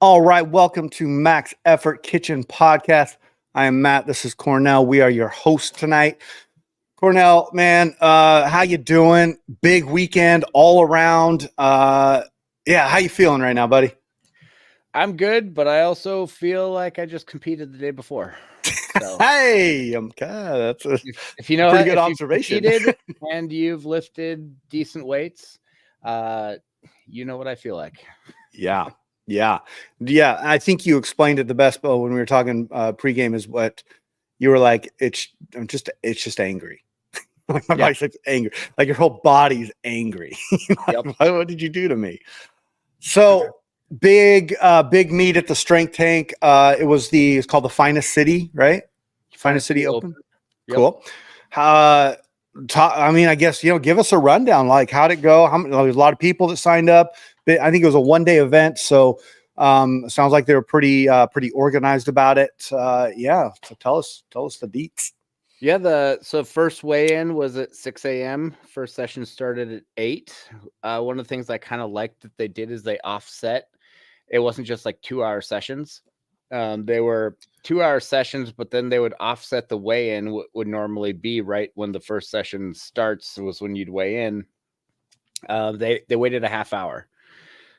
All right, welcome to Max Effort Kitchen Podcast. I am Matt. This is Cornell. We are your hosts tonight. Cornell, man, how you doing? Big weekend all around. Yeah, how you feeling right now, buddy? I'm good, but I also feel like I just competed the day before. So Hey, that's a if you know pretty how, good if observation. you've competed and you've lifted decent weights, you know what I feel like. Yeah. I think you explained it the best, Bo, when we were talking pregame. Is what you were like. It's just angry. My body's like angry. Like your whole body's angry. Yep. What did you do to me? So big meet at the Strength Tank. It's called the Finest City, right? Finest City Open. Yep. Cool. I guess, give us a rundown. Like, how'd it go? There's a lot of people that signed up. I think it was a one-day event, so sounds like they were pretty organized about it. So tell us the deets. Yeah, so first weigh-in was at 6 a.m. First session started at 8. One of the things I kind of liked that they did is they offset. It wasn't just like 2-hour sessions. They were 2-hour sessions, but then they would offset the weigh-in would normally be right when the first session starts was when you'd weigh in. They waited a half hour.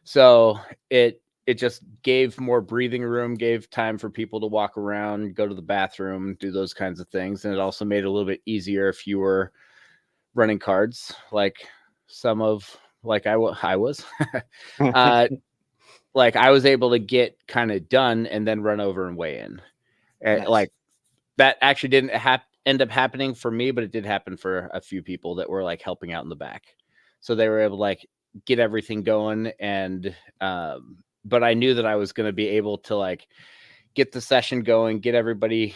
So it just gave more breathing room, gave time for people to walk around, go to the bathroom, do those kinds of things. And it also made it a little bit easier if you were running cards, like I was. Like I was able to get kind of done and then run over and weigh in. And Nice. like that actually didn't end up happening for me, but it did happen for a few people that were like helping out in the back. So they were able to like get everything going. And, but I knew that I was going to be able to like get the session going, get everybody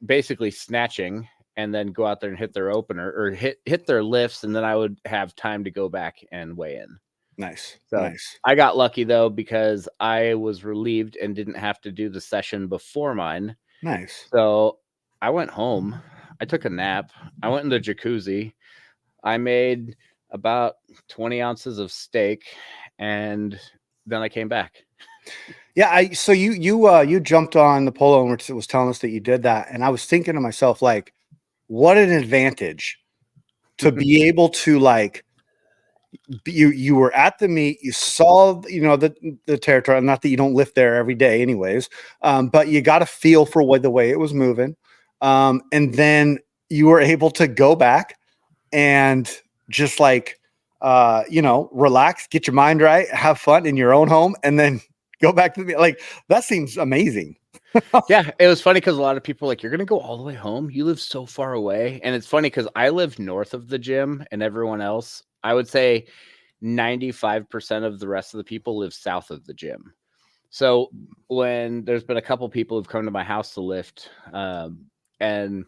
basically snatching, and then go out there and hit their opener or hit their lifts. And then I would have time to go back and weigh in. Nice. So Nice. I got lucky though, because I was relieved and didn't have to do the session before mine. Nice. So I went home. I took a nap. I went in the jacuzzi. I made about 20 ounces of steak, and then I came back. Yeah, so you jumped on the polo and was telling us that you did that, and I was thinking to myself, like, what an advantage to be able to like you were at the meet, you saw the territory. Not that you don't lift there every day, anyways, but you got a feel for the way it was moving, and then you were able to go back and just like relax, get your mind right, have fun in your own home, and then go back to like that seems amazing. Yeah, it was funny because a lot of people are like, you're gonna go all the way home? You live so far away. And it's funny because I live north of the gym, and everyone else, I would say 95% of the rest of the people live south of the gym. So when there's been a couple people who've come to my house to lift, and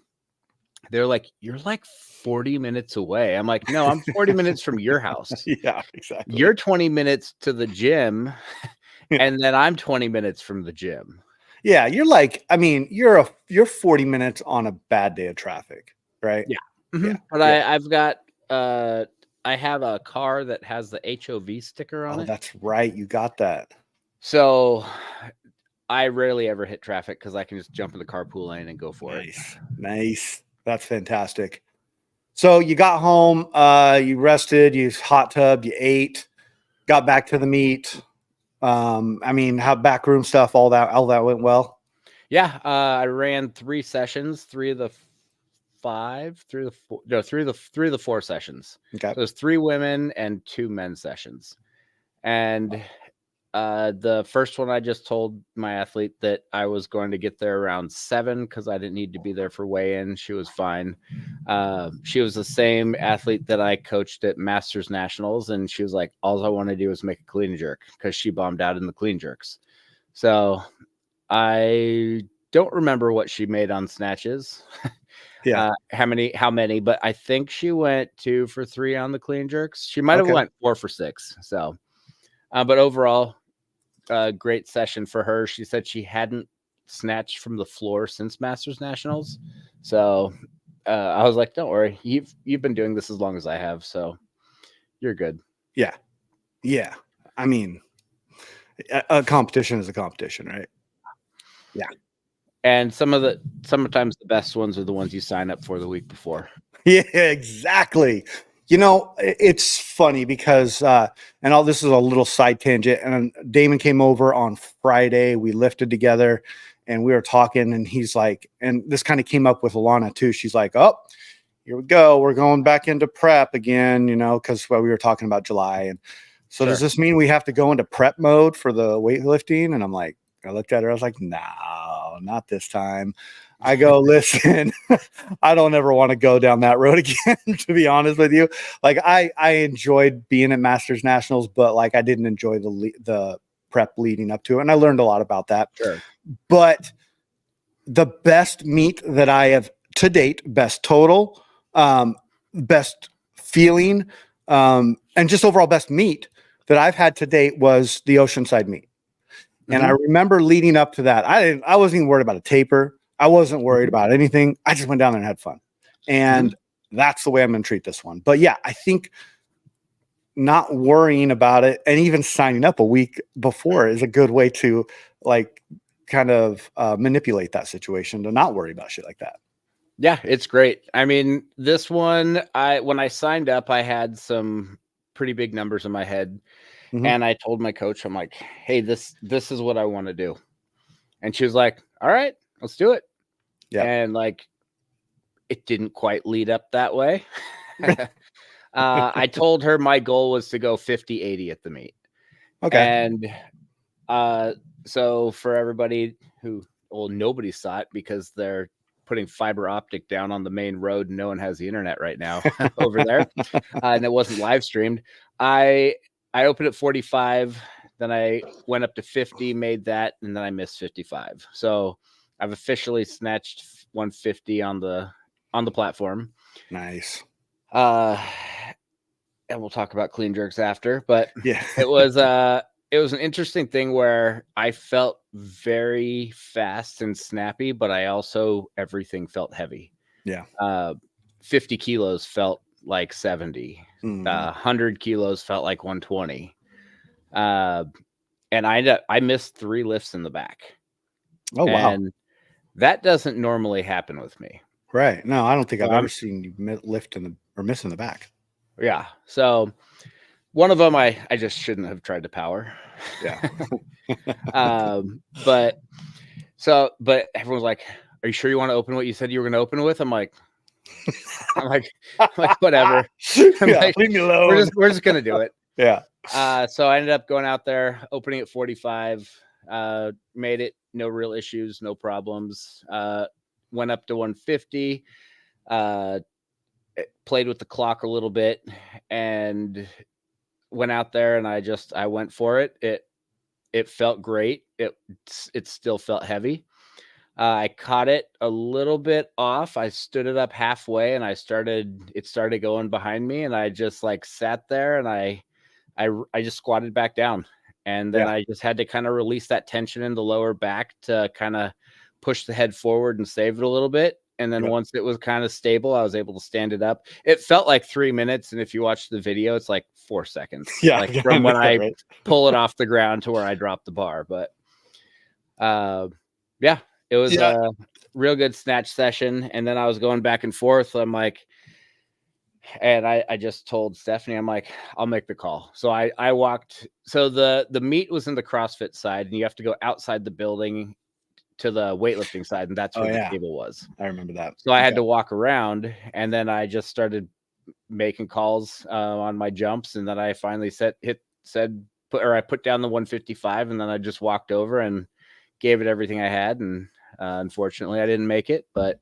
they're like, you're like 40 minutes away. I'm like, no, I'm 40 minutes from your house. Yeah, exactly. You're 20 minutes to the gym, and then I'm 20 minutes from the gym. Yeah, you're like, I mean, you're 40 minutes on a bad day of traffic, right? Yeah. Mm-hmm. Yeah. But I've got I have a car that has the HOV sticker on it. Oh, that's right. You got that. So I rarely ever hit traffic because I can just jump in the carpool lane and go for it. Nice. That's fantastic. So you got home, you rested, you hot tubbed, you ate, got back to the meet. I mean, how backroom stuff, all that went well. Yeah, I ran 3 sessions, 3 of the 5, 3 of the 4 sessions. Okay. So it was 3 women and 2 men's sessions. And the first one, I just told my athlete that I was going to get there around 7 because I didn't need to be there for weigh-in. She was fine. She was the same athlete that I coached at Masters Nationals, and she was like, all I want to do is make a clean and jerk because she bombed out in the clean jerks. So I don't remember what she made on snatches. Yeah. How many, but I think she went 2 for 3 on the clean jerks. She might have went 4 for 6. So, but overall, great session for her. She said she hadn't snatched from the floor since Masters Nationals. So I was like, don't worry. You've been doing this as long as I have. So you're good. Yeah. Yeah. I mean, A competition is a competition, right? And sometimes the best ones are the ones you sign up for the week before. Yeah, exactly. It's funny because, and all this is a little side tangent. And Damon came over on Friday. We lifted together, and we were talking. And he's like, and this kind of came up with Alana too. She's like, "Oh, here we go. We're going back into prep again." Because we were talking about July, and so does this mean we have to go into prep mode for the weightlifting? And I'm like, I looked at her. I was like, "No, not this time." I go, listen, I don't ever want to go down that road again, to be honest with you. Like I enjoyed being at Masters Nationals, but like I didn't enjoy the prep leading up to it. And I learned a lot about that. Sure. But the best meet that I have to date, best total, best feeling, and just overall best meet that I've had to date was the Oceanside meet. And I remember leading up to that, I wasn't even worried about a taper. I wasn't worried about anything. I just went down there and had fun. And that's the way I'm going to treat this one. But yeah, I think not worrying about it and even signing up a week before is a good way to like kind of manipulate that situation to not worry about shit like that. Yeah, it's great. I mean, this one, when I signed up, I had some pretty big numbers in my head. And I told my coach, I'm like, hey, this is what I want to do. And she was like, all right, let's do it. Yeah. And like, it didn't quite lead up that way. I told her my goal was to go 50-80 at the meet. Okay. And so for everybody nobody saw it because they're putting fiber optic down on the main road and no one has the internet right now over there. And it wasn't live streamed. I opened at 45, then I went up to 50, made that, and then I missed 55. So I've officially snatched 150 on the platform. Nice. And we'll talk about clean jerks after, but yeah, it was an interesting thing where I felt very fast and snappy, but everything felt heavy. Yeah. 50 kilos felt like 70. 100 kilos felt like 120. And I missed 3 lifts in the back. Oh, wow. And that doesn't normally happen with me. Right. No, I don't think I've ever seen you lift or miss in the back. Yeah. So one of them, I just shouldn't have tried to power. Yeah. But everyone's like, are you sure you want to open what you said you were going to open with? I'm like, whatever. Leave me alone. We're just gonna do it. Yeah. So I ended up going out there, opening at 45. Made it, no real issues, no problems. Went up to 150. Played with the clock a little bit, and went out there, and I went for it. It felt great. It still felt heavy. I caught it a little bit off. I stood it up halfway and it started going behind me, and I just like sat there and I just squatted back down, and then I just had to kind of release that tension in the lower back to kind of push the head forward and save it a little bit. And then once it was kind of stable, I was able to stand it up. It felt like 3 minutes. And if you watch the video, it's like 4 seconds. Yeah. Like from when I pull it off the ground to where I drop the bar. But yeah. It was a real good snatch session. And then I was going back and forth. I'm like, and I just told Stephanie, I'm like, I'll make the call. So I walked. So the meet was in the CrossFit side, and you have to go outside the building to the weightlifting side. And that's where the table was. I remember that. So I had to walk around, and then I just started making calls on my jumps. And then I finally I put down the 155, and then I just walked over and gave it everything I had. And unfortunately I didn't make it, but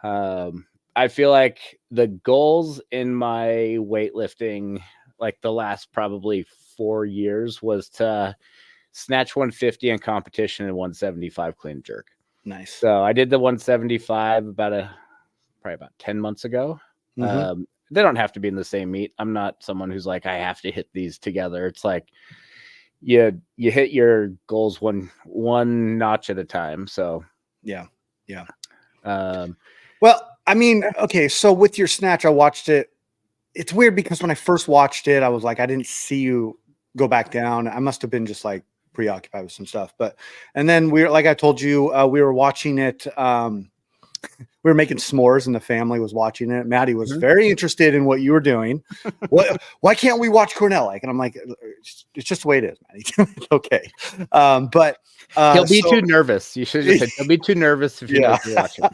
I feel like the goals in my weightlifting, like the last probably 4 years, was to snatch 150 in competition and 175 clean jerk. Nice. So I did the 175 probably about 10 months ago. They don't have to be in the same meet. I'm not someone who's like, I have to hit these together. It's like, you hit your goals one notch at a time. So yeah. Well, I mean, okay, so with your snatch, I watched it. It's weird because when I first watched it, I was like, I didn't see you go back down. I must have been just like preoccupied with some stuff. And then like I told you, we were watching it. We were making s'mores and the family was watching it. Maddie was very interested in what you were doing. Why can't we watch Cornell? And I'm like, it's just the way it is, Maddie. It's okay. But he'll be too nervous. You should just say he'll be too nervous if you know you're watching.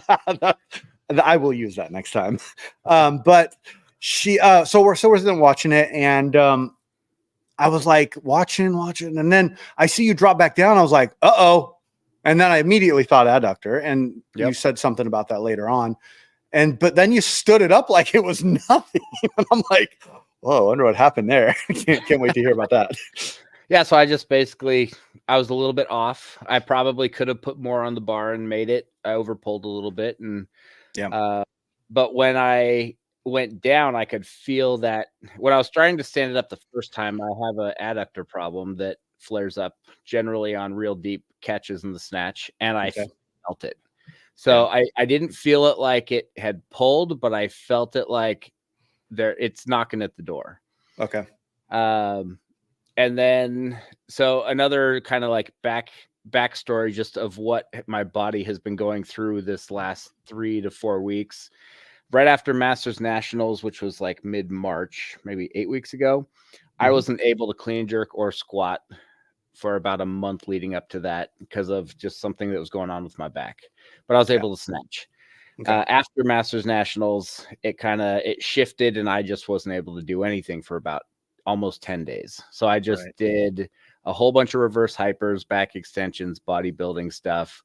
I will use that next time. But she, so we're then watching it, and I was like watching, and then I see you drop back down. I was like, uh-oh. And then I immediately thought adductor, and you said something about that later on. But then you stood it up like it was nothing. And I'm like, whoa, I wonder what happened there. Can't wait to hear about that. Yeah, so I just basically, I was a little bit off. I probably could have put more on the bar and made it. I overpulled a little bit. And but when I went down, I could feel that when I was trying to stand it up the first time, I have an adductor problem that flares up generally on real deep catches in the snatch, and I felt it. So I didn't feel it like it had pulled, but I felt it like it's knocking at the door. Okay. And then so another kind of like backstory just of what my body has been going through this last 3 to 4 weeks. Right after Masters Nationals, which was like mid-March, maybe 8 weeks ago, I wasn't able to clean and jerk or squat for about a month leading up to that because of just something that was going on with my back. But I was able to snatch. After Masters Nationals, it shifted, and I just wasn't able to do anything for about almost 10 days. So I just did a whole bunch of reverse hypers, back extensions, bodybuilding stuff,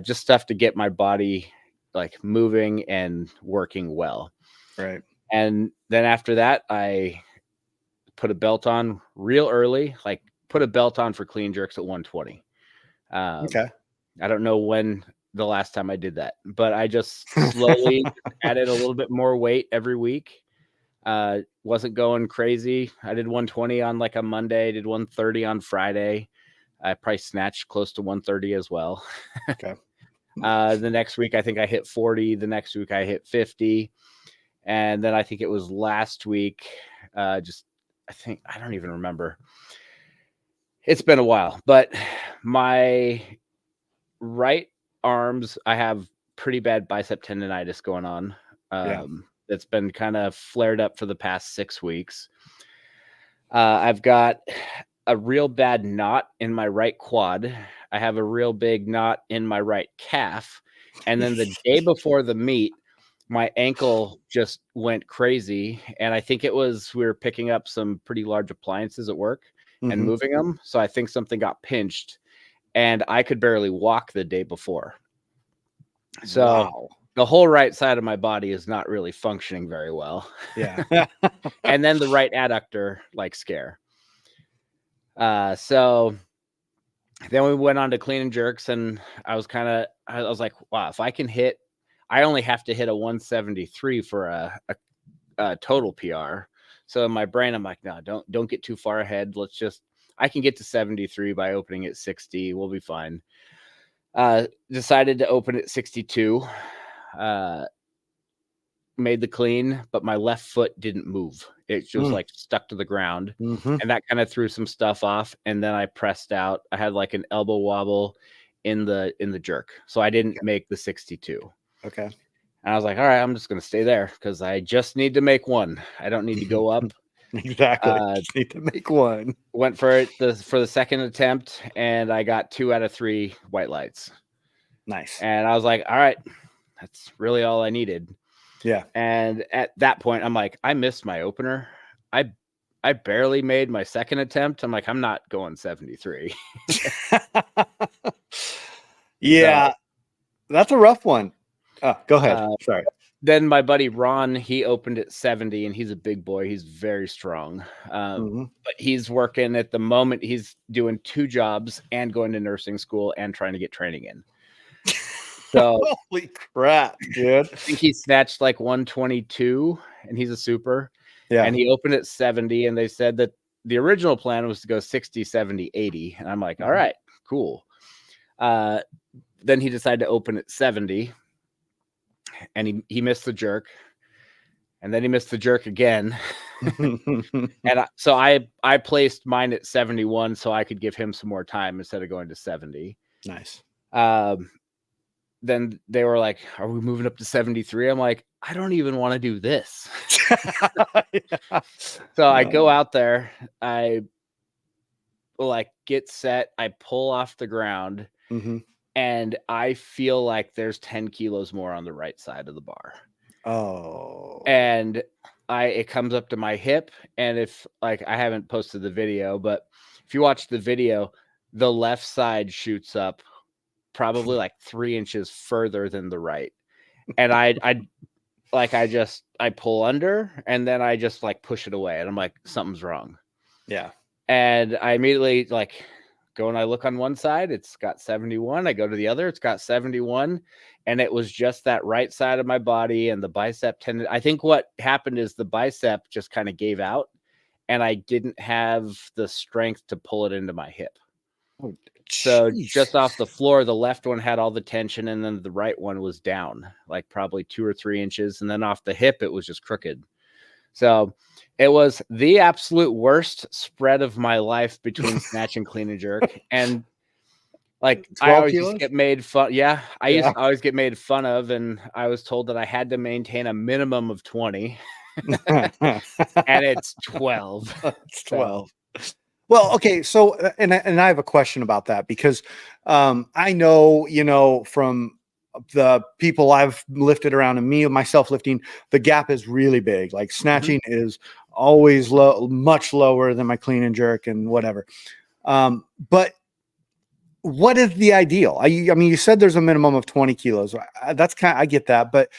just stuff to get my body like moving and working well. Right. And then after that, I put a belt on real early, like put a belt on for clean jerks at 120. I don't know when the last time I did that, but I just slowly added a little bit more weight every week. Wasn't going crazy. I did 120 on like a Monday, did 130 on Friday. I probably snatched close to 130 as well. The next week, I think I hit 40. The next week I hit 50. And then I think it was last week. I don't even remember. It's been a while, but my right arms, I have pretty bad bicep tendonitis going on. It's been kind of flared up for the past 6 weeks. I've got a real bad knot in my right quad. I have a real big knot in my right calf. And then the day before the meet, my ankle just went crazy. And I think we were picking up some pretty large appliances at work and moving them. So I think something got pinched, and I could barely walk the day before. So the whole right side of my body is not really functioning very well. And then the right adductor scare. So then we went on to clean and jerks, and I was like, wow, if I can I only have to hit a 173 for a total PR. So in my brain, I'm like, no, don't get too far ahead. I can get to 73 by opening at 60. We'll be fine. Decided to open at 62. Made the clean, but my left foot didn't move. It just stuck to the ground, and that kind of threw some stuff off. And then I pressed out. I had like an elbow wobble in the jerk, so I didn't make the 62. Okay. And I was like, all right, I'm just going to stay there because I just need to make one. I don't need to go up. Exactly. Just need to make one. Went for it for the second attempt, and I got 2 out of 3 white lights. Nice. And I was like, all right, that's really all I needed. Yeah. And at that point, I'm like, I missed my opener. I barely made my second attempt. I'm like, I'm not going 73. Yeah. So, that's a rough one. Go ahead. Sorry. Then my buddy Ron, he opened at 70, and he's a big boy. He's very strong. But he's working at the moment. He's doing 2 jobs and going to nursing school and trying to get training in. So holy crap, dude. I think he snatched like 122, and he's a super. Yeah. And he opened at 70, and they said that the original plan was to go 60, 70, 80. And I'm like, all right, cool. Then he decided to open at 70, and he missed the jerk. And then he missed the jerk again. And so I placed mine at 71 so I could give him some more time instead of going to 70. Nice. Then they were like, "Are we moving up to 73?" I'm like, "I don't even want to do this." Yeah. So I go out there, I like get set, I pull off the ground, Mhm. and I feel like there's 10 kilos more on the right side of the bar. Oh. And it comes up to my hip, and if like I haven't posted the video, but if you watch the video, the left side shoots up probably like 3 inches further than the right. And I pull under, and then I just like push it away, and I'm like, something's wrong. Yeah. And I immediately like go and I look on one side, it's got 71. I go to the other, it's got 71. And it was just that right side of my body and the bicep tendon. I think what happened is the bicep just kind of gave out, and I didn't have the strength to pull it into my hip. Oh, So jeez. just off the floor, the left one had all the tension, and then the right one was down like probably 2 or 3 inches. And then off the hip, it was just crooked. So it was the absolute worst spread of my life between snatch and clean and jerk. And like, I 12 always kilos? just get made fun. Yeah, I used Yeah. to always get made fun of, and I was told that I had to maintain a minimum of 20, and it's 12. It's 12. Well, okay, so and I have a question about that because I know, you know, from the people I've lifted around and me myself lifting, the gap is really big. Like snatching is always low, much lower than my clean and jerk and whatever. But what is the ideal? I mean, you said there's a minimum of 20 kilos. That's kind of, I get that, but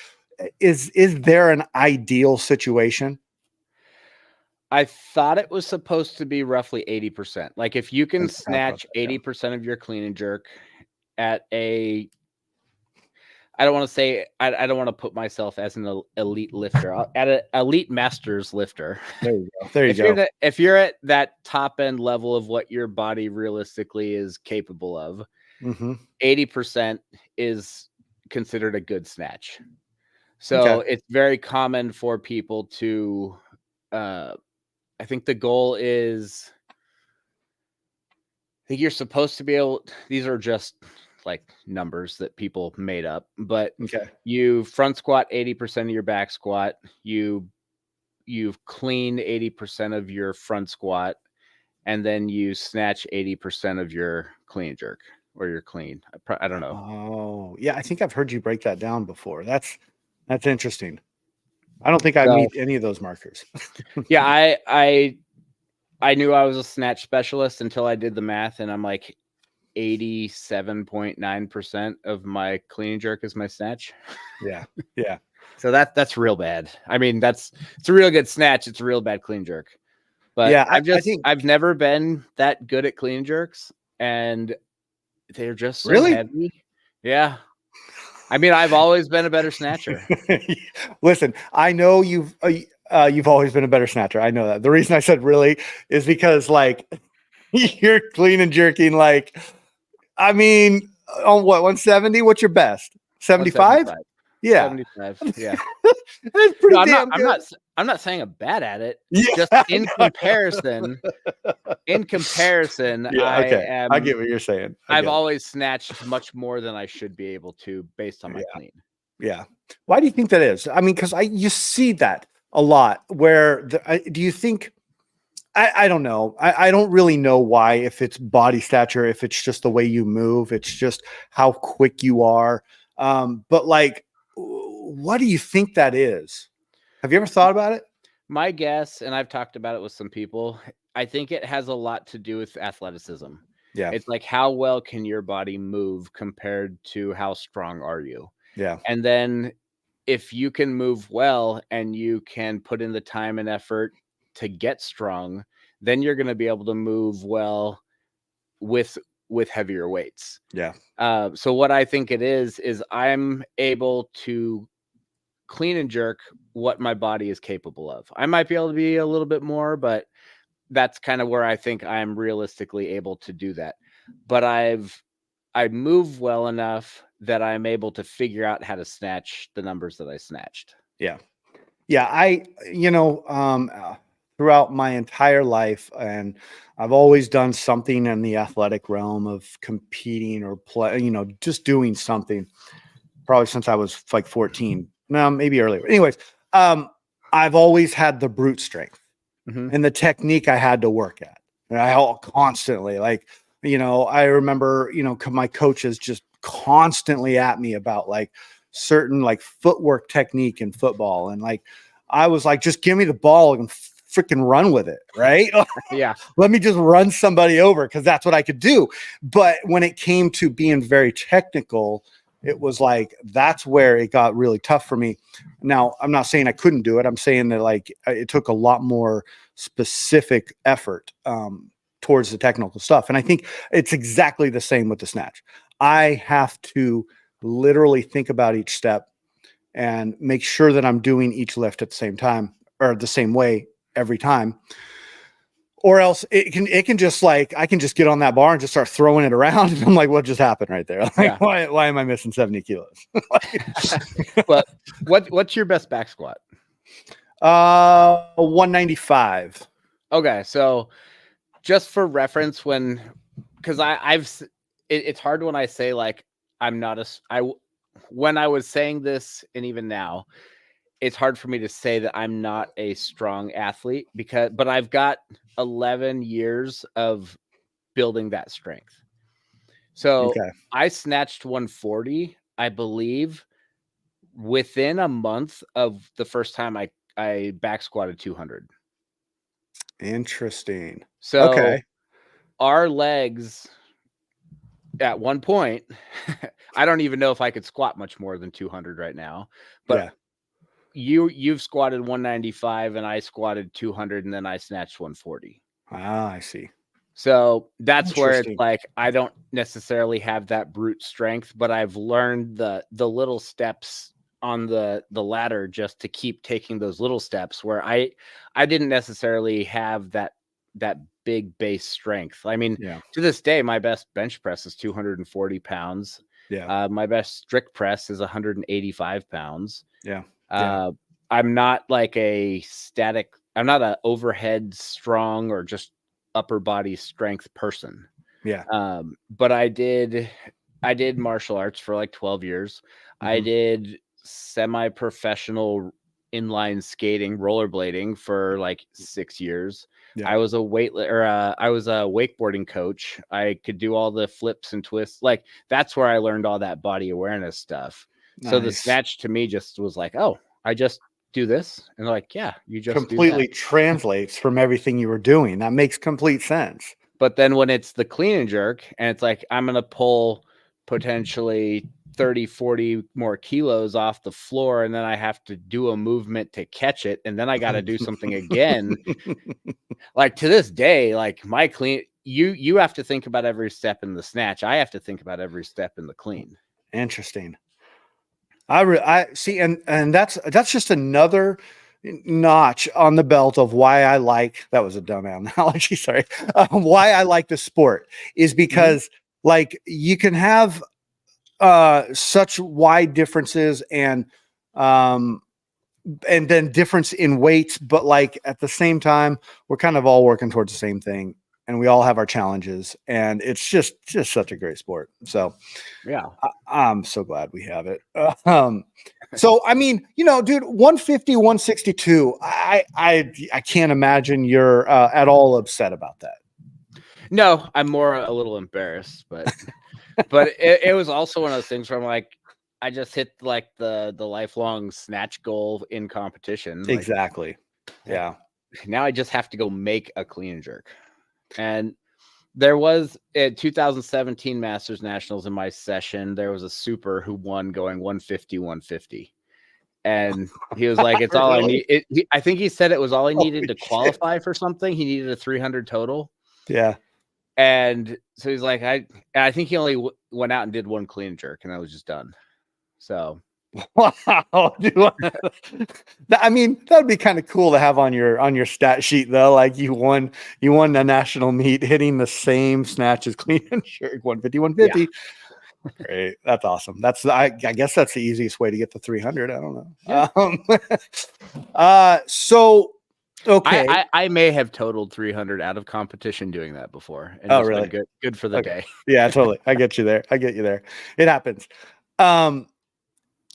is there an ideal situation? I thought it was supposed to be roughly 80%. Like if you can snatch 80% of your clean and jerk at a, I don't want to say, I don't want to put myself as an elite lifter, at an elite masters lifter. There you go. There you go. If you're at that top end level of what your body realistically is capable of, 80% is considered a good snatch. So it's very common for people to, I think the goal is, I think you're supposed to be able, these are just like numbers that people made up, but you front squat 80% of your back squat, you've clean 80% of your front squat, and then you snatch 80% of your clean jerk or your clean. I don't know. Oh, yeah, I think I've heard you break that down before. That's interesting. I don't think I meet any of those markers. Yeah, I knew I was a snatch specialist until I did the math, and I'm like 87.9% of my clean and jerk is my snatch. Yeah. Yeah. So that's real bad. I mean, it's a real good snatch. It's a real bad clean jerk. But yeah, I've never been that good at clean jerks, and they're just so heavy. Yeah. I mean, I've always been a better snatcher. Listen, I know you've always been a better snatcher. I know that. The reason I said really is because like you're clean and jerking. Like, I mean, on what, 170? What's your best? 75? Yeah. 75. Yeah. That's pretty damn good. I'm not saying I'm bad at it. Yeah, just in comparison, yeah, I get what you're saying. I've always snatched much more than I should be able to based on my clean. Yeah. Why do you think that is? I mean, because you see that a lot where do you think, I don't know. I don't really know why, if it's body stature, if it's just the way you move, it's just how quick you are. But like, what do you think that is? Have you ever thought about it? My guess, and I've talked about it with some people, I think it has a lot to do with athleticism. Yeah. It's like, how well can your body move compared to how strong are you? Yeah. And then if you can move well and you can put in the time and effort to get strong, then you're going to be able to move well with heavier weights. Yeah. So what I think it is I'm able to clean and jerk what my body is capable of. I might be able to be a little bit more, but that's kind of where I think I'm realistically able to do that. But I move well enough that I'm able to figure out how to snatch the numbers that I snatched. Yeah. Yeah. throughout my entire life, and I've always done something in the athletic realm of competing or play, just doing something. Probably since I was like 14, no, maybe earlier. Anyways, I've always had the brute strength and the technique I had to work at. And I constantly I remember, my coaches just constantly at me about like certain like footwork technique in football. And like, I was like, just give me the ball and freaking run with it. Right. Yeah. Let me just run somebody over, because that's what I could do. But when it came to being very technical, it was like, that's where it got really tough for me. Now, I'm not saying I couldn't do it. I'm saying that like it took a lot more specific effort towards the technical stuff. And I think it's exactly the same with the snatch. I have to literally think about each step and make sure that I'm doing each lift at the same time, or the same way every time. Or else it can just like, I can just get on that bar and just start throwing it around. And I'm like, what just happened right there? Like, Yeah. why am I missing 70 kilos? But what's your best back squat? 195. Okay. So just for reference, because it's hard when I say like, when I was saying this, and even now, it's hard for me to say that I'm not a strong athlete but I've got 11 years of building that strength. So Okay. I snatched 140, I believe, within a month of the first time I back squatted 200. Interesting. So okay. Our legs at one point, I don't even know if I could squat much more than 200 right now, but Yeah. You've squatted 195 and I squatted 200, and then I snatched 140. Ah, I see. So that's where it's Interesting. like, I don't necessarily have that brute strength, but I've learned the little steps on the ladder just to keep taking those little steps, where I didn't necessarily have that big base strength. I mean, Yeah. to this day, my best bench press is 240 pounds. Yeah. My best strict press is 185 pounds. Yeah. I'm not like I'm not an overhead strong or just upper body strength person. Yeah. But I did martial arts for like 12 years. I did semi-professional inline skating, rollerblading for like 6 years. Yeah. I was a wakeboarding coach. I could do all the flips and twists. Like, that's where I learned all that body awareness stuff. So the Nice. snatch to me just was like, oh, I just do this. And they're like, yeah, you just completely do that. translates from everything you were doing. That makes complete sense. But then when it's the clean and jerk, and it's like, I'm going to pull potentially 30, 40 more kilos off the floor, and then I have to do a movement to catch it, and then I got to do something again. Like, to this day, like, my clean, you have to think about every step in the snatch. I have to think about every step in the clean. Interesting. I see, and that's just another notch on the belt of why I like, that was a dumb analogy, sorry, why I like the sport is because like, you can have such wide differences and then difference in weights, but like at the same time, we're kind of all working towards the same thing, and we all have our challenges, and it's just such a great sport. So yeah, I'm so glad we have it. So, I mean, dude, 150, 162, I can't imagine you're at all upset about that. No, I'm more a little embarrassed, but it was also one of those things where I'm like, I just hit like the lifelong snatch goal in competition. Like, exactly. Yeah. Now I just have to go make a clean and jerk. And there was at 2017 Masters Nationals in my session, there was a super who won going 150, 150. And he was like, it's all Really? I need. I think he said it was all he needed to qualify for something. He needed a 300 total. Yeah. And so he's like, I think he only went out and did one clean and jerk, and I was just done. So, wow, dude. I mean, that would be kind of cool to have on your stat sheet, though. Like, you won the national meet hitting the same snatch as clean and jerk, 150, 150. Yeah. Great, that's awesome. I guess that's the easiest way to get to 300. I don't know. Yeah. So Okay. I may have totaled 300 out of competition doing that before. And Oh, just been really? good for the Okay. day. Yeah, totally. I get you there. It happens.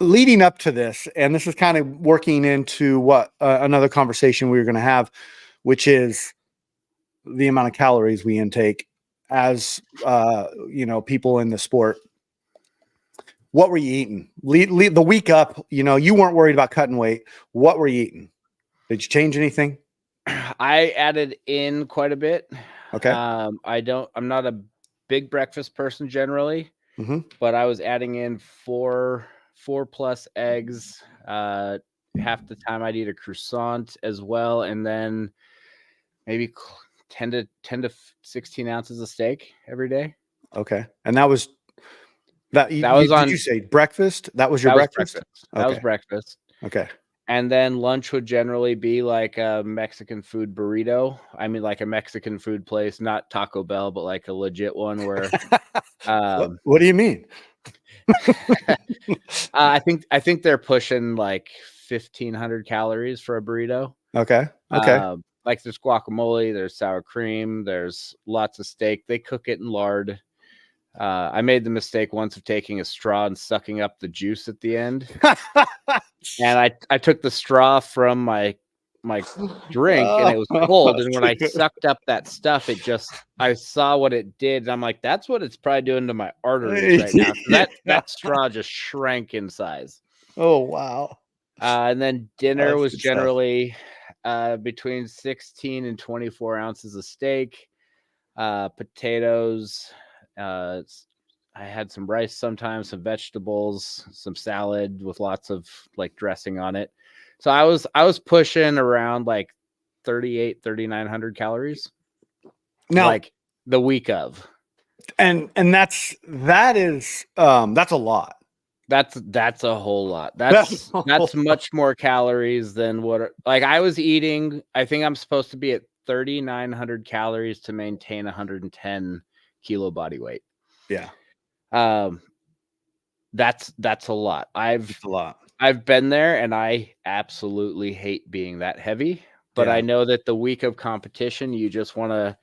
Leading up to this, and this is kind of working into what another conversation we were going to have, which is the amount of calories we intake as people in the sport. What were you eating? The week up, you weren't worried about cutting weight. What were you eating? Did you change anything? I added in quite a bit. Okay. I'm not a big breakfast person generally, but I was adding in four plus eggs. Half the time I'd eat a croissant as well, and then maybe 10 to 16 ounces of steak every day. Okay. And that was that. Did you say breakfast? That was your breakfast? That was breakfast. Okay. And then lunch would generally be like a Mexican food burrito. I mean, like a Mexican food place, not Taco Bell, but like a legit one where. What do you mean? I think they're pushing like 1,500 calories for a burrito. Okay. Like there's guacamole, there's sour cream, there's lots of steak. They cook it in lard. I made the mistake once of taking a straw and sucking up the juice at the end. And I took the straw from my drink and it was cold. And when I sucked up that stuff, I saw what it did. And I'm like, that's what it's probably doing to my arteries right now. So that straw just shrank in size. Oh, wow. And then dinner was generally between 16 and 24 ounces of steak, potatoes. I had some rice sometimes, some vegetables, some salad with lots of like dressing on it. So I was pushing around like 3,900 calories. Now, like the week of. And that is that's a lot. That's a whole lot. That's much more calories than what like I was eating. I think I'm supposed to be at 3,900 calories to maintain 110 kilo body weight. Yeah. That's a lot. I've been there and I absolutely hate being that heavy, but I know that the week of competition, you just want to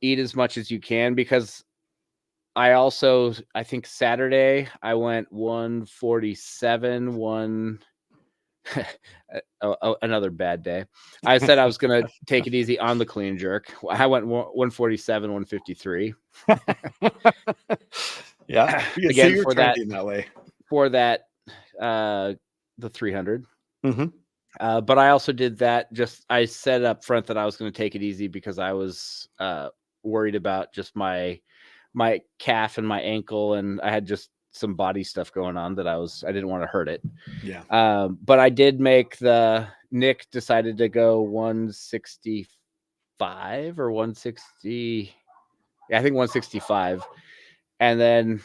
eat as much as you can because I think Saturday I went 147, another bad day. I said I was going to take it easy on the clean jerk. I went 147, 153. Yeah. Again, so you're for that way. For that, the 300. But I also did that. I said up front that I was going to take it easy because I was worried about just my calf and my ankle, and I had just some body stuff going on that I didn't want to hurt it. Yeah. But I did make Nick decided to go 165 or 160. Yeah, I think 165. And then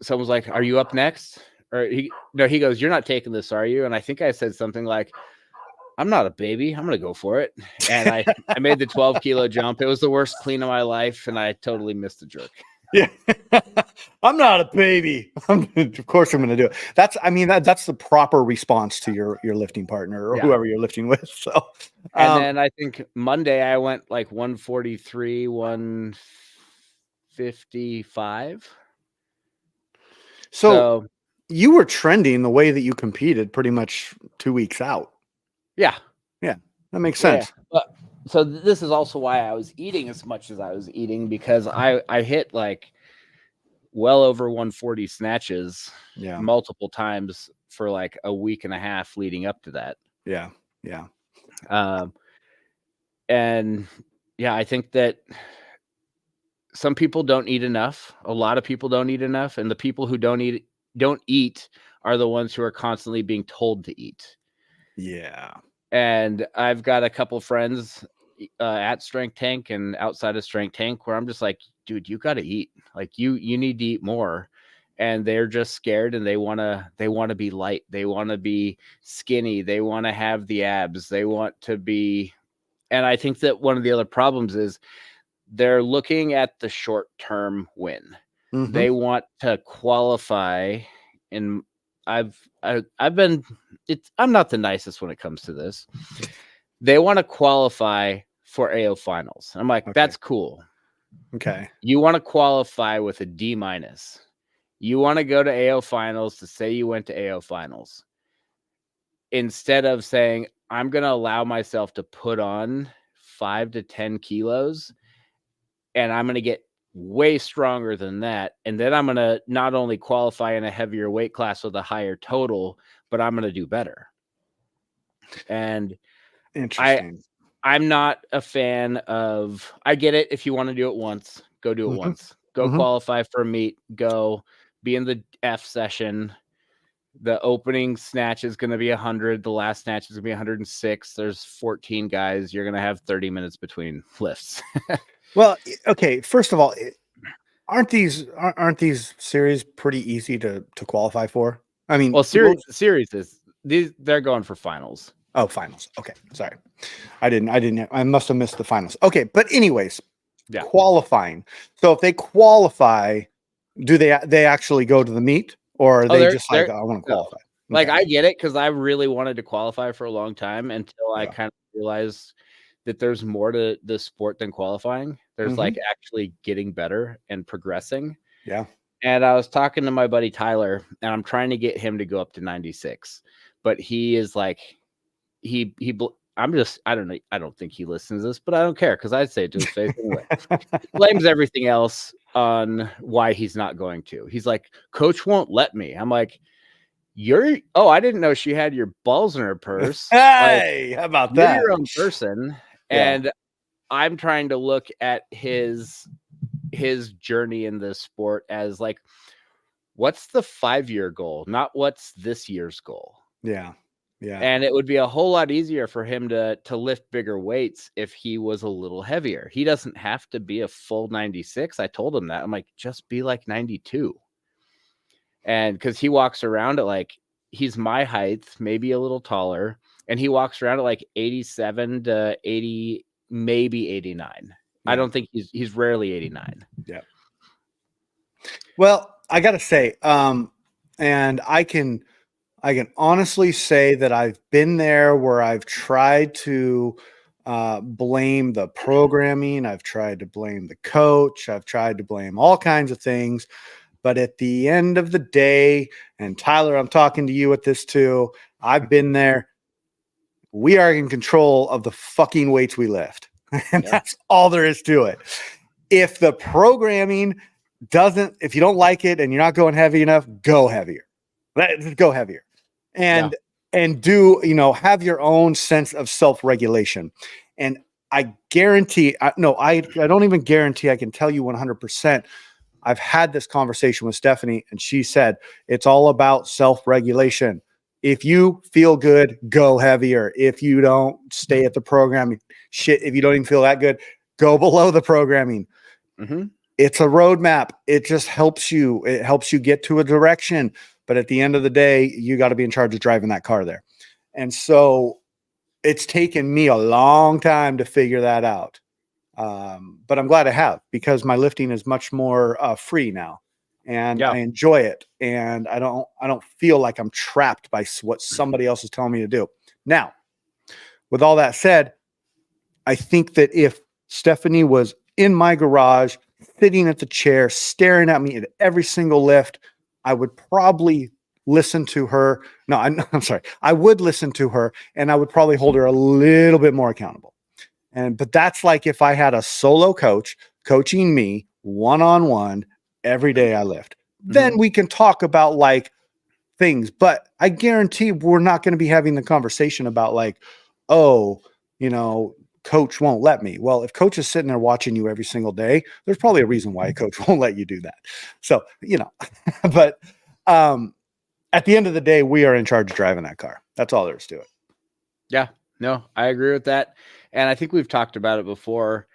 someone's like, "Are you up next?" Or he goes, "You're not taking this, are you?" And I think I said something like, "I'm not a baby. I'm going to go for it." And I made the 12 kilo jump. It was the worst clean of my life. And I totally missed the jerk. Yeah. I'm not a baby. Of course I'm going to do it. That's the proper response to your lifting partner or whoever you're lifting with. So, and then I think Monday I went like 143, 155. So you were trending the way that you competed pretty much 2 weeks out. Yeah. That makes sense. Yeah. So this is also why I was eating as much as I was eating because I hit like well over 140 snatches multiple times for like a week and a half leading up to that. Yeah. And I think that some people don't eat enough. A lot of people don't eat enough. And the people who don't eat are the ones who are constantly being told to eat. Yeah. And I've got a couple friends at Strength Tank and outside of Strength Tank where I'm just like, dude, you got to eat. Like you need to eat more. And they're just scared and they want to be light. They want to be skinny. They want to have the abs. They want to be. And I think that one of the other problems is they're looking at the short-term win. Mm-hmm. They want to qualify. And I'm not the nicest when it comes to this, They want to qualify for AO finals. I'm like, Okay. that's cool. Okay. You want to qualify with a D minus. You want to go to AO finals to say you went to AO finals. Instead of saying, I'm going to allow myself to put on 5 to 10 kilos and I'm going to get way stronger than that. And then I'm going to not only qualify in a heavier weight class with a higher total, but I'm going to do better. And Interesting. I'm not a fan of, I get it. If you want to do it once, go do it Mhm. once. Go qualify for a meet. Go be in the F session. The opening snatch is going to be 100. The last snatch is going to be 106. There's 14 guys. You're going to have 30 minutes between lifts. Well, okay. First of all, aren't these series pretty easy to qualify for? I mean, Well, series is they're going for finals. Oh, finals. Okay, sorry, I must have missed the finals. Okay, but anyways, Yeah. Qualifying. So if they qualify, do they actually go to the meet, or are they just like, I want to qualify? Like, I get it because I really wanted to qualify for a long time until I kind of realized that there's more to the sport than qualifying. There's like actually getting better and progressing. Yeah. And I was talking to my buddy Tyler, and I'm trying to get him to go up to 96, but he is like, I don't know. I don't think he listens to this, but I don't care because I'd say it to his face anyway. Blames everything else on why he's not going to. He's like, coach won't let me. I'm like, I didn't know she had your balls in her purse. Hey, how about that? You're your own person. Yeah. And I'm trying to look at his journey in this sport as like, what's the 5-year goal, not what's this year's goal. Yeah. Yeah. And it would be a whole lot easier for him to lift bigger weights if he was a little heavier. He doesn't have to be a full 96. I told him that. I'm like, just be like 92. And because he walks around at like, he's my height, maybe a little taller, and he walks around at like 87 to 80, maybe 89. Yeah. I don't think he's rarely 89. Yeah. Well, I gotta say, and I can honestly say that I've been there where I've tried to blame the programming. I've tried to blame the coach. I've tried to blame all kinds of things. But at the end of the day, and Tyler, I'm talking to you at this too, I've been there. We are in control of the fucking weights we lift. And that's all there is to it. If the programming if you don't like it and you're not going heavy enough, go heavier. Go heavier. And do, have your own sense of self-regulation. And I guarantee, I don't even guarantee, I can tell you 100%. I've had this conversation with Stephanie, and she said, it's all about self-regulation. If you feel good, go heavier. If you don't, stay at the programming. Shit, if you don't even feel that good, go below the programming. It's a roadmap. It just helps you. It helps you get to a direction. But at the end of the day, you got to be in charge of driving that car there. And so it's taken me a long time to figure that out. But I'm glad I have, because my lifting is much more free now, and I enjoy it. And I don't feel like I'm trapped by what somebody else is telling me to do. Now, with all that said, I think that if Stephanie was in my garage, sitting at the chair, staring at me at every single lift, I would probably listen to her. No, I'm sorry. I would listen to her, and I would probably hold her a little bit more accountable. But that's like if I had a solo coach coaching me one-on-one every day I lift. Then we can talk about like things, but I guarantee we're not going to be having the conversation about like, oh, coach won't let me. Well, if coach is sitting there watching you every single day, there's probably a reason why a coach won't let you do that. So, but at the end of the day, we are in charge of driving that car. That's all there is to it. Yeah, no, I agree with that. And I think we've talked about it before.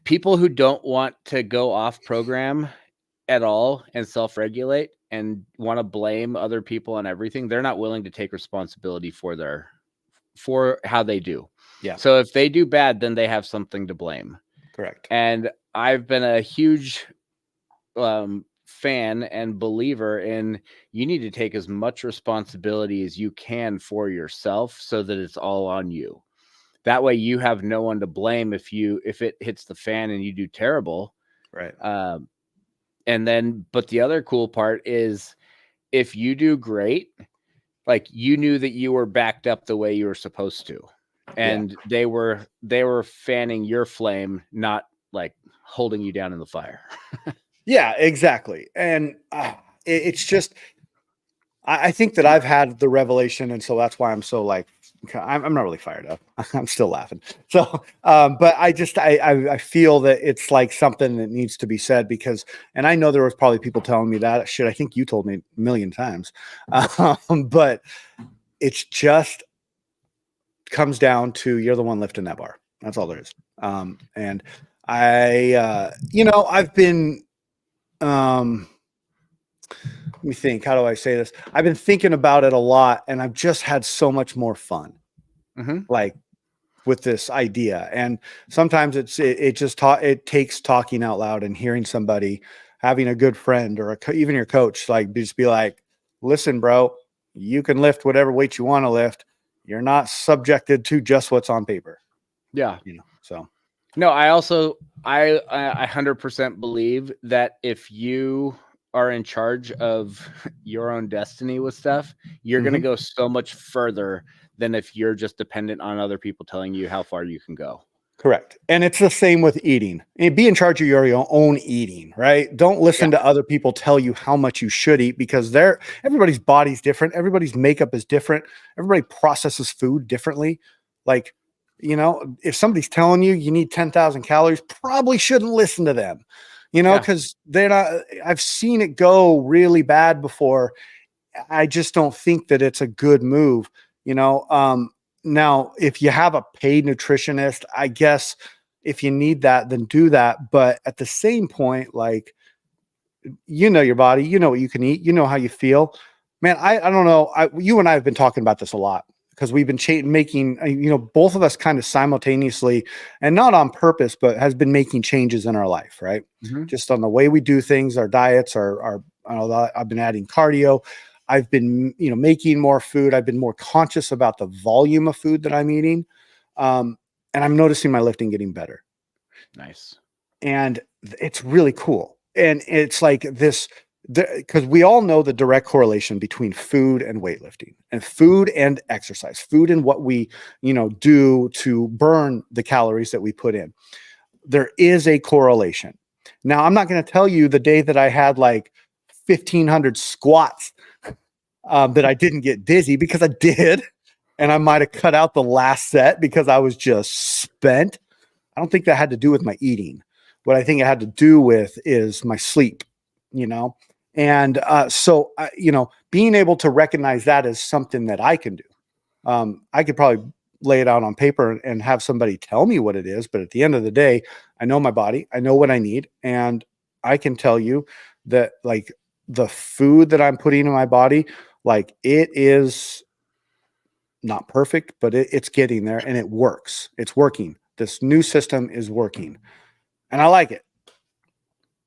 People who don't want to go off program at all and self-regulate and want to blame other people on everything, they're not willing to take responsibility for how they do. Yeah. So if they do bad, then they have something to blame. Correct. And I've been a huge fan and believer in, you need to take as much responsibility as you can for yourself so that it's all on you. That way you have no one to blame if it hits the fan and you do terrible. Right. And then, but the other cool part is if you do great, like you knew that you were backed up the way you were supposed to, and they were fanning your flame, not like holding you down in the fire. Yeah, exactly. And it's just, I think that I've had the revelation, and so that's why I'm so like, I'm not really fired up. I'm still laughing. So, but I feel that it's like something that needs to be said because, and I know there was probably people telling me that shit. I think you told me a million times, but it's just comes down to you're the one lifting that bar. That's all there is. And I've been, let me think. How do I say this? I've been thinking about it a lot, and I've just had so much more fun, like with this idea. And sometimes it takes talking out loud and hearing somebody, having a good friend or even your coach, like just be like, "Listen, bro, you can lift whatever weight you want to lift. You're not subjected to just what's on paper." Yeah, So. No, I 100% believe that if you are in charge of your own destiny with stuff, you're going to go so much further than if you're just dependent on other people telling you how far you can go. Correct. And it's the same with eating. Be in charge of your own eating, right? Don't listen to other people tell you how much you should eat because everybody's body's different. Everybody's makeup is different. Everybody processes food differently. Like, if somebody's telling you need 10,000 calories, probably shouldn't listen to them, because they're not, I've seen it go really bad before. I just don't think that it's a good move, Now, if you have a paid nutritionist, I guess if you need that, then do that. But at the same point, like, your body, what you can eat, how you feel, man. I don't know. You and I have been talking about this a lot because we've been making, both of us kind of simultaneously and not on purpose, but has been making changes in our life, right? Just on the way we do things, our diets, I've been adding cardio. I've been, making more food. I've been more conscious about the volume of food that I'm eating. And I'm noticing my lifting getting better. Nice. And it's really cool. And it's like this, because we all know the direct correlation between food and weightlifting and food and exercise, food and what we, do to burn the calories that we put in. There is a correlation. Now, I'm not going to tell you the day that I had like 1,500 squats that I didn't get dizzy, because I did. And I might have cut out the last set because I was just spent. I don't think that had to do with my eating. What I think it had to do with is my sleep, And so, being able to recognize that is something that I can do. I could probably lay it out on paper and have somebody tell me what it is. But at the end of the day, I know my body, I know what I need. And I can tell you that, like, the food that I'm putting in my body, like, it is not perfect, but it's getting there and it works. It's working. This new system is working and I like it.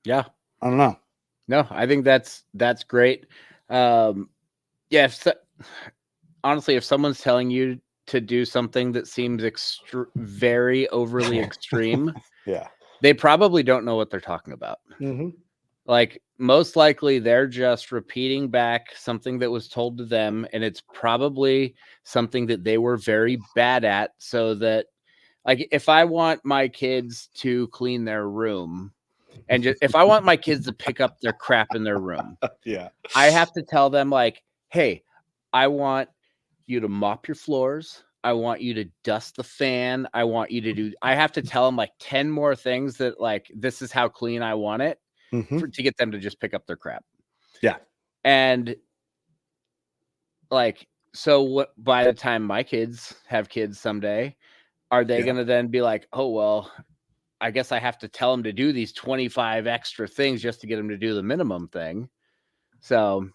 Yeah. I don't know. No, I think that's great. Honestly, if someone's telling you to do something that seems very overly extreme, they probably don't know what they're talking about. Like, most likely they're just repeating back something that was told to them, and it's probably something that they were very bad at. So that, like, if I want my kids to clean their room, and if I want my kids to pick up their crap in their room, I have to tell them, like, hey, I want you to mop your floors. I want you to dust the fan. I have to tell them like 10 more things that, like, this is how clean I want it to get them to just pick up their crap. Yeah. And like, so what, by the time my kids have kids someday, are they going to then be like, oh, well, I guess I have to tell them to do these 25 extra things just to get them to do the minimum thing. So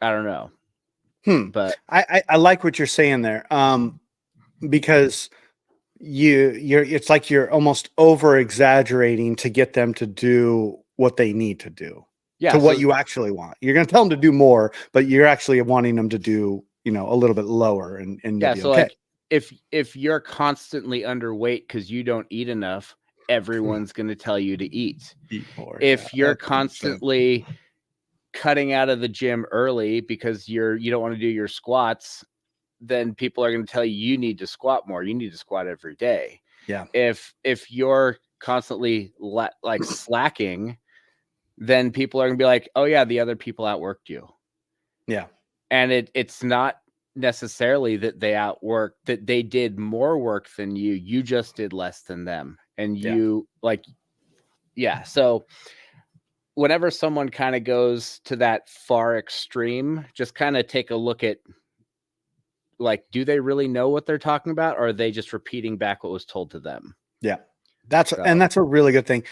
I don't know. But I like what you're saying there. Because it's like you're almost over exaggerating to get them to do what they need to do. To what you actually want. You're going to tell them to do more, but you're actually wanting them to do, a little bit lower and so okay. if you're constantly underweight because you don't eat enough, everyone's going to tell you to eat. Eat more. If you're that makes sense. constantly cutting out of the gym early because you don't want to do your squats, then people are going to tell you need to squat more. You need to squat every day. Yeah. If you're constantly like slacking, then people are going to be like, oh yeah, the other people outworked you. Yeah. And it's not necessarily that that they did more work than you. You just did less than them. And you so whenever someone kind of goes to that far extreme, just kind of take a look at, like, do they really know what they're talking about, or are they just repeating back what was told to them? Yeah. That's a really good thing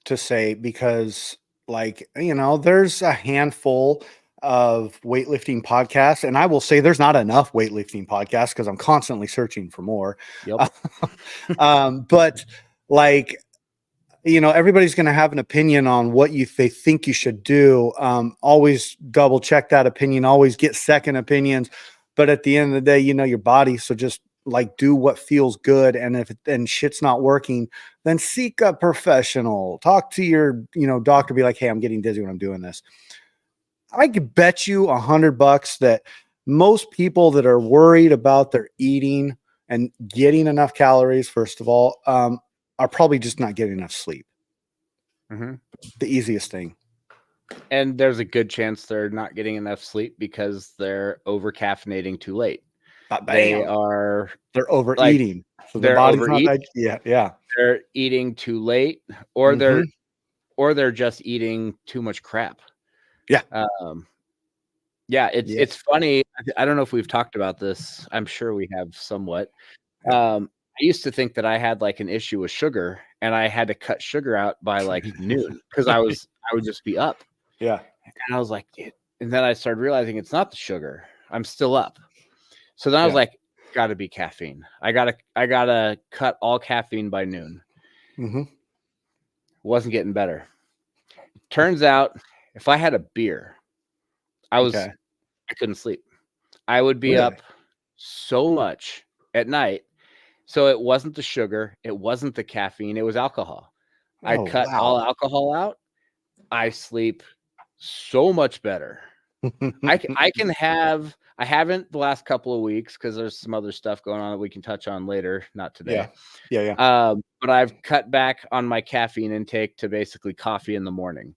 to say, because, like, there's a handful of weightlifting podcasts, and I will say there's not enough weightlifting podcasts because I'm constantly searching for more. Yep. But, like, everybody's going to have an opinion on what they think you should do. Always double check that opinion, always get second opinions. But at the end of the day, your body. So just, like, do what feels good. And if shit's not working, then seek a professional. Talk to your, doctor. Be like, hey, I'm getting dizzy when I'm doing this. I could bet you $100 that most people that are worried about their eating and getting enough calories, first of all, are probably just not getting enough sleep. Mm-hmm. The easiest thing. And there's a good chance they're not getting enough sleep because they're over caffeinating too late. They're overeating. Like, so the body's overeating. Yeah. They're eating too late, or they're just eating too much crap. Yeah. It's funny. I don't know if we've talked about this. I'm sure we have somewhat. I used to think that I had, like, an issue with sugar, and I had to cut sugar out by, like, noon because I would just be up. Yeah. And I was like, and then I started realizing it's not the sugar. I'm still up. So then I was like, gotta be caffeine. I gotta cut all caffeine by noon. Mm-hmm. Wasn't getting better. Turns out if I had a beer, I couldn't sleep. I would be up so much at night. So it wasn't the sugar, it wasn't the caffeine, it was alcohol. I cut all alcohol out. I sleep so much better. I haven't the last couple of weeks because there's some other stuff going on that we can touch on later, not today. Yeah. But I've cut back on my caffeine intake to basically coffee in the morning.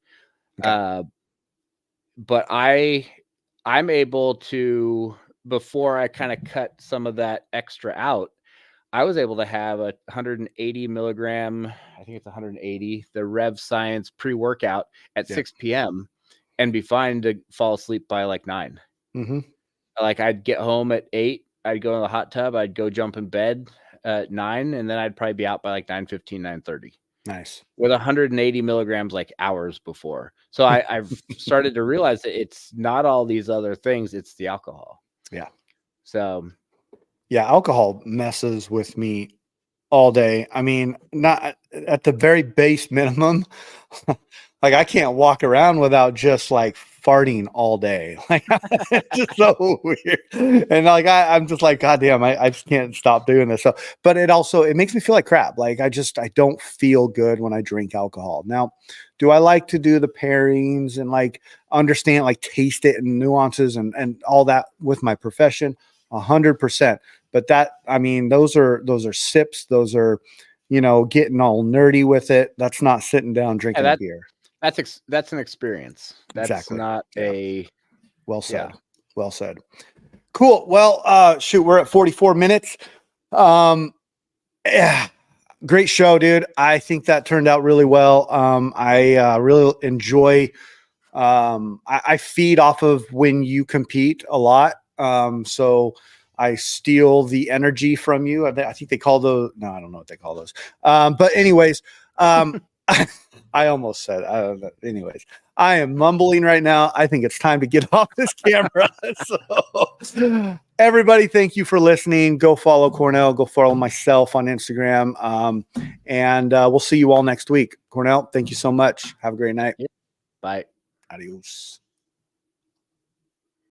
Okay. But I'm able to, before I kind of cut some of that extra out, I was able to have a 180 milligram, I think it's 180, the Rev Science pre-workout at 6 p.m. and be fine to fall asleep by like 9. Mm-hmm. Like, I'd get home at 8, I'd go in the hot tub, I'd go jump in bed at 9, and then I'd probably be out by like 9:15, 9:30. Nice. With 180 milligrams, like, hours before. So I've started to realize that it's not all these other things, it's the alcohol. Yeah. So yeah, alcohol messes with me all day. I mean, not at the very base minimum. Like, I can't walk around without just, like, farting all day. Like, it's just so weird. And, like, I'm just like, God damn, I just can't stop doing this. So, but it makes me feel like crap. Like, I don't feel good when I drink alcohol. Now, do I like to do the pairings and, like, understand, like, taste it and nuances and all that with my profession? 100%. But that, I mean, those are sips. Those are, getting all nerdy with it. That's not sitting down drinking a beer. That's an experience. That's exactly. Not a. Well said. Yeah. Well said. Cool. Well, shoot, we're at 44 minutes. Yeah, great show, dude. I think that turned out really well. I really enjoy. I feed off of when you compete a lot. So I steal the energy from you. I think they call those. No, I don't know what they call those. But anyways, I almost said, anyways, I am mumbling right now. I think it's time to get off this camera. So everybody, thank you for listening. Go follow Cornell. Go follow myself on Instagram. And we'll see you all next week. Cornell, thank you so much. Have a great night. Bye. Adios.